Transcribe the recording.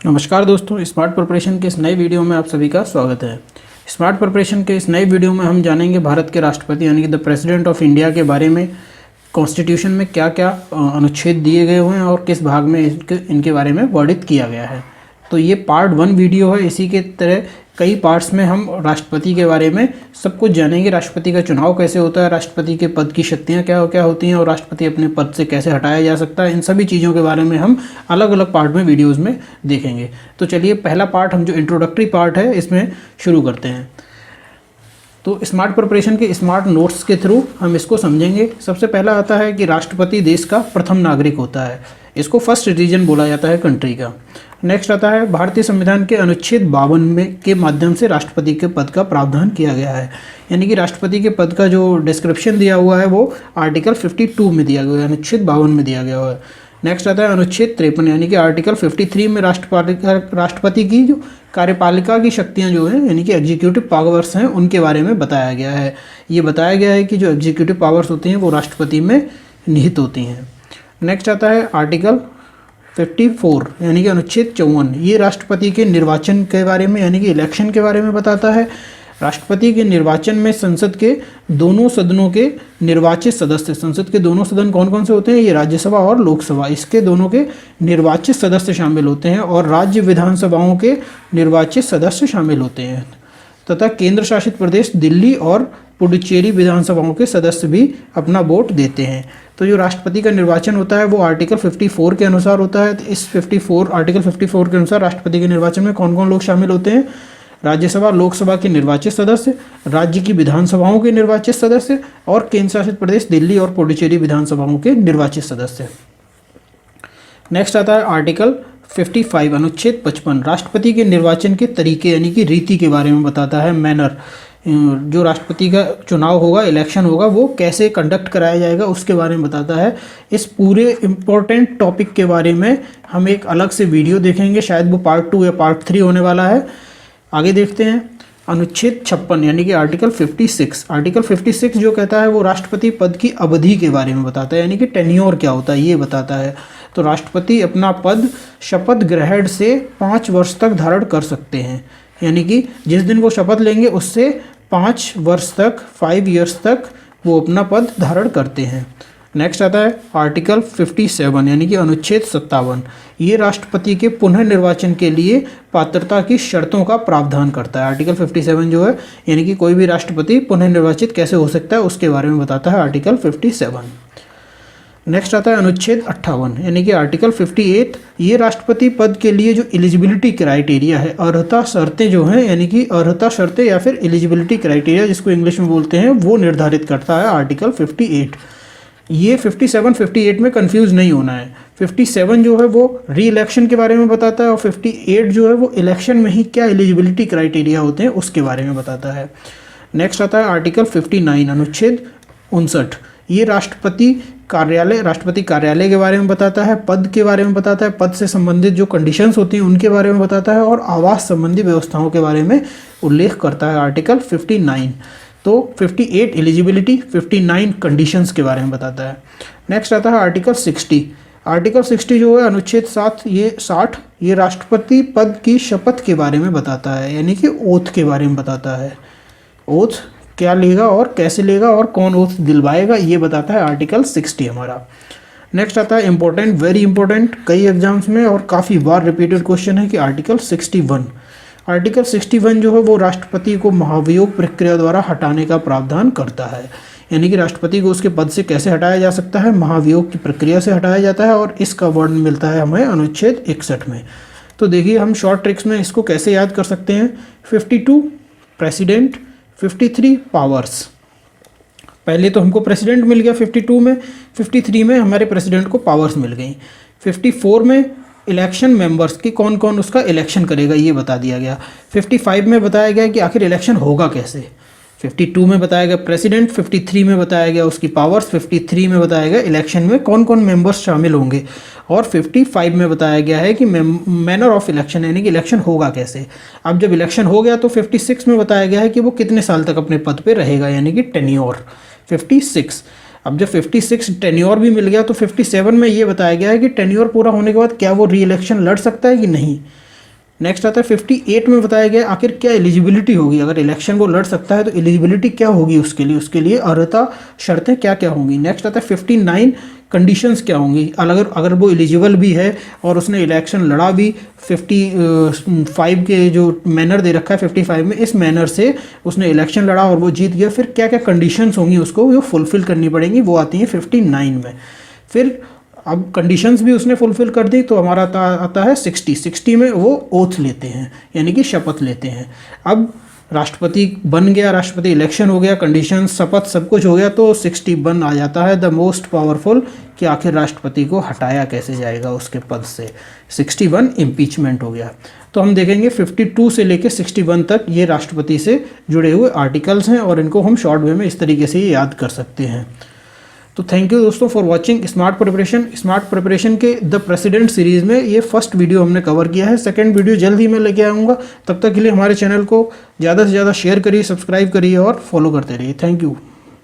नमस्कार दोस्तों, smart preparation के इस नए वीडियो में आप सभी का स्वागत है। स्मार्ट प्रिपरेशन के इस नए वीडियो में हम जानेंगे भारत के राष्ट्रपति यानी कि द प्रेसिडेंट ऑफ इंडिया के बारे में। कॉन्स्टिट्यूशन में क्या क्या अनुच्छेद दिए गए हुए हैं और किस भाग में इनके बारे में वर्णित किया गया है। तो ये पार्ट 1 वीडियो है। इसी के तरह कई पार्ट्स में हम राष्ट्रपति के बारे में सब कुछ जानेंगे। राष्ट्रपति का चुनाव कैसे होता है, राष्ट्रपति के पद की शक्तियाँ क्या क्या होती हैं और राष्ट्रपति अपने पद से कैसे हटाया जा सकता है, इन सभी चीज़ों के बारे में हम अलग अलग पार्ट में वीडियोज़ में देखेंगे। तो चलिए पहला पार्ट, हम जो इंट्रोडक्टरी पार्ट है इसमें शुरू करते हैं। तो स्मार्ट प्रिपरेशन के स्मार्ट नोट्स के थ्रू हम इसको समझेंगे। सबसे पहला आता है कि राष्ट्रपति देश का प्रथम नागरिक होता है। इसको फर्स्ट सिटीजन बोला जाता है कंट्री का। नेक्स्ट आता है भारतीय संविधान के अनुच्छेद 52 में के माध्यम से राष्ट्रपति के पद का प्रावधान किया गया है। यानी कि राष्ट्रपति के पद का जो डिस्क्रिप्शन दिया हुआ है वो आर्टिकल 52 में दिया गया है, अनुच्छेद 52 में दिया गया है। नेक्स्ट आता है अनुच्छेद 53 यानी कि आर्टिकल 53 में राष्ट्रपति की जो कार्यपालिका की शक्तियां जो हैं यानी कि एग्जीक्यूटिव पावर्स हैं उनके बारे में बताया गया है। ये बताया गया है कि जो एग्जीक्यूटिव पावर्स होती हैं वो राष्ट्रपति में निहित होती हैं। नेक्स्ट आता है आर्टिकल 54 यानी कि अनुच्छेद 54। ये राष्ट्रपति के निर्वाचन के बारे में यानी कि इलेक्शन के बारे में बताता है। राष्ट्रपति के निर्वाचन में संसद के दोनों सदनों के निर्वाचित सदस्य, संसद के दोनों सदन कौन कौन से होते हैं, ये राज्यसभा और लोकसभा, इसके दोनों के निर्वाचित सदस्य शामिल होते हैं और राज्य विधानसभाओं के निर्वाचित सदस्य शामिल होते हैं तथा केंद्र शासित प्रदेश दिल्ली और पुडुचेरी विधानसभाओं के सदस्य भी अपना वोट देते हैं। तो जो राष्ट्रपति का निर्वाचन होता है वो आर्टिकल 54 के अनुसार होता है। तो इस आर्टिकल 54 के अनुसार राष्ट्रपति के निर्वाचन में कौन कौन लोग शामिल होते हैं, राज्यसभा लोकसभा के निर्वाचित सदस्य, राज्य की विधानसभाओं के निर्वाचित सदस्य और केंद्र शासित प्रदेश दिल्ली और पुडुचेरी विधानसभाओं के निर्वाचित सदस्य। नेक्स्ट आता है आर्टिकल 55 अनुच्छेद 55 राष्ट्रपति के निर्वाचन के तरीके यानी कि रीति के बारे में बताता है। मैनर, जो राष्ट्रपति का चुनाव होगा, इलेक्शन होगा, वो कैसे कंडक्ट कराया जाएगा उसके बारे में बताता है। इस पूरे इम्पोर्टेंट टॉपिक के बारे में हम एक अलग से वीडियो देखेंगे, शायद वो पार्ट 2 या पार्ट 3 होने वाला है। आगे देखते हैं अनुच्छेद 56 यानी कि आर्टिकल 56। आर्टिकल 56 जो कहता है वो राष्ट्रपति पद की अवधि के बारे में बताता है यानी कि टेन्योर क्या होता है ये बताता है। तो राष्ट्रपति अपना पद शपथ ग्रहण से 5 वर्ष तक धारण कर सकते हैं, यानी कि जिस दिन वो शपथ लेंगे उससे 5 वर्ष तक, 5 ईयर्स तक वो अपना पद धारण करते हैं। नेक्स्ट आता है आर्टिकल 57 यानी कि अनुच्छेद 57। ये राष्ट्रपति के पुनः निर्वाचन के लिए पात्रता की शर्तों का प्रावधान करता है। आर्टिकल 57 जो है यानी कि कोई भी राष्ट्रपति पुनः निर्वाचित कैसे हो सकता है उसके बारे में बताता है आर्टिकल 57। नेक्स्ट आता है अनुच्छेद 58 यानी कि आर्टिकल 58। ये राष्ट्रपति पद के लिए जो एलिजिबिलिटी क्राइटेरिया है, अर्हता शर्तें जो हैं यानी कि अर्हता शर्तें या फिर एलिजिबिलिटी क्राइटेरिया जिसको इंग्लिश में बोलते हैं, वो निर्धारित करता है आर्टिकल 58। ये 57, 58 में कंफ्यूज नहीं होना है। 57 जो है वो री इलेक्शन के बारे में बताता है और 58 जो है वो इलेक्शन में ही क्या एलिजिबिलिटी क्राइटेरिया होते हैं उसके बारे में बताता है। नेक्स्ट आता है आर्टिकल 59 अनुच्छेद 59। ये राष्ट्रपति कार्यालय के बारे में बताता है, पद के बारे में बताता है, पद से संबंधित जो कंडीशंस होती हैं उनके बारे में बताता है और आवास संबंधी व्यवस्थाओं के बारे में उल्लेख करता है आर्टिकल 59। तो 58 एलिजिबिलिटी, 59 कंडीशंस के बारे में बताता है। नेक्स्ट आता है आर्टिकल 60। आर्टिकल 60 जो है अनुच्छेद 60 ये राष्ट्रपति पद की शपथ के बारे में बताता है यानी कि ओथ के बारे में बताता है। ओथ क्या लेगा और कैसे लेगा और कौन ओथ दिलवाएगा ये बताता है आर्टिकल 60 हमारा। नेक्स्ट आता है इंपॉर्टेंट, वेरी इंपॉर्टेंट, कई एग्जाम्स में और काफ़ी बार रिपीटेड क्वेश्चन है कि आर्टिकल 61। आर्टिकल 61 जो है वो राष्ट्रपति को महाभियोग प्रक्रिया द्वारा हटाने का प्रावधान करता है, यानी कि राष्ट्रपति को उसके पद से कैसे हटाया जा सकता है, महाभियोग की प्रक्रिया से हटाया जाता है और इसका वर्णन मिलता है हमें अनुच्छेद 61 में। तो देखिए हम शॉर्ट ट्रिक्स में इसको कैसे याद कर सकते हैं। 52 प्रेसिडेंट, 53 पावर्स। पहले तो हमको प्रेसिडेंट मिल गया 52 में, 53 में हमारे प्रेसिडेंट को पावर्स मिल गई। 54 में इलेक्शन मेंबर्स की कौन कौन उसका इलेक्शन करेगा ये बता दिया गया। 55 में बताया गया कि आखिर इलेक्शन होगा कैसे। 52 में बताया गया प्रेसिडेंट, 53 में बताया गया उसकी पावर्स, 53 में बताया गया इलेक्शन में कौन कौन मेंबर्स शामिल होंगे और 55 में बताया गया है कि मैनर ऑफ इलेक्शन यानी कि इलेक्शन होगा कैसे। अब जब इलेक्शन हो गया तो 56 में बताया गया है कि वो कितने साल तक अपने पद पे रहेगा यानी कि टेन्योर 56। अब जब 56 टेन्योर भी मिल गया तो 57 में ये बताया गया है कि टेन्योर पूरा होने के बाद क्या वो री इलेक्शन लड़ सकता है कि नहीं। नेक्स्ट आता है 58 में बताया गया आखिर क्या एलिजिबिलिटी होगी, अगर इलेक्शन वो लड़ सकता है तो एलिजिबिलिटी क्या होगी उसके लिए अर्हता शर्तें क्या क्या होंगी। नेक्स्ट आता है 59 कंडीशंस क्या होंगी, अगर वो एलिजिबल भी है और उसने इलेक्शन लड़ा भी 55 के जो मैनर दे रखा है 55 में, इस मैनर से उसने इलेक्शन लड़ा और वो जीत गया, फिर क्या क्या कंडीशंस होंगी उसको वो फुलफिल करनी पड़ेंगी, वो आती हैं 59 में। फिर अब कंडीशंस भी उसने फुलफिल कर दी तो हमारा आता है 60 में वो ओथ लेते हैं यानी कि शपथ लेते हैं। अब राष्ट्रपति बन गया, राष्ट्रपति इलेक्शन हो गया, कंडीशन शपथ सब कुछ हो गया, तो 61 आ जाता है द मोस्ट पावरफुल, कि आखिर राष्ट्रपति को हटाया कैसे जाएगा उसके पद से। 61 इम्पीचमेंट हो गया। तो हम देखेंगे 52 से लेकर 61 तक ये राष्ट्रपति से जुड़े हुए आर्टिकल्स हैं और इनको हम शॉर्ट वे में इस तरीके से याद कर सकते हैं। तो थैंक यू दोस्तों फॉर वाचिंग स्मार्ट प्रिपरेशन के द प्रेसिडेंट सीरीज़ में ये फर्स्ट वीडियो हमने कवर किया है। सेकंड वीडियो जल्द ही मैं लेके आऊँगा। तब तक के लिए हमारे चैनल को ज़्यादा से ज़्यादा शेयर करिए, सब्सक्राइब करिए और फॉलो करते रहिए। Thank you.